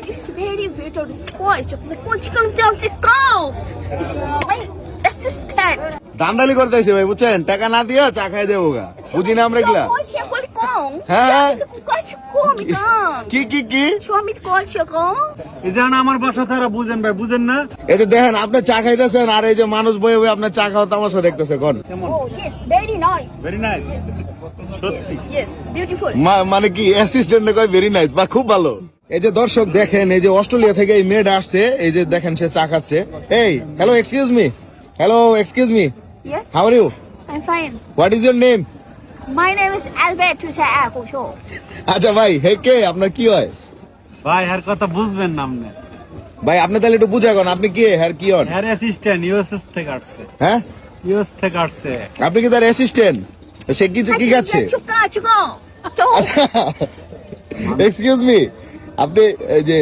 It's very very spoiled. What's going to go? It's my assistant. দান্দালি করতেছি ভাই বুঝছেন, টাকা না দিয়া চা খাই দেবো গা, বুঝি না আমরা এগুলা। হ্যাঁ কি কি কি এই যে আমার বাসা তারা বুঝেন ভাই, বুঝেন না? এই যে দেখেন আপনি চা খাইতেছেন আর এই যে মানুষ বয়ে বয়ে আপনার চা খাওয়া তামাশা দেখতেছে কোন ভেরি নাইস, সত্যি মানে কি অ্যাসিস্ট্যান্ট কয় ভেরি নাইস বা খুব ভালো। এই যে দর্শক দেখেন, এই যে অস্ট্রেলিয়া থেকে এই মেয়েটা আসছে, এই যে দেখেন সে চা খাচ্ছে। এই hello excuse me, hello excuse me, Yes, how are you, I'm fine. What is your name? My name is Albert Tushaya. আচ্ছা ভাই, হে কে আপনার কি হয়? ভাই আর কথা বুঝবেন না আপনি। ভাই আপনি তাহলে একটু বুঝা কোন, আপনি কি হ্যার কি হন? হ্যাঁ অ্যাসিস্ট্যান্ট ইউএস থেকে আসছে। হ্যাঁ ইউএস থেকে আসছে। আপনি কি তার অ্যাসিস্ট্যান্ট? সে কি কি খাচ্ছে? এক্সকিউজ মি, আপনি এই যে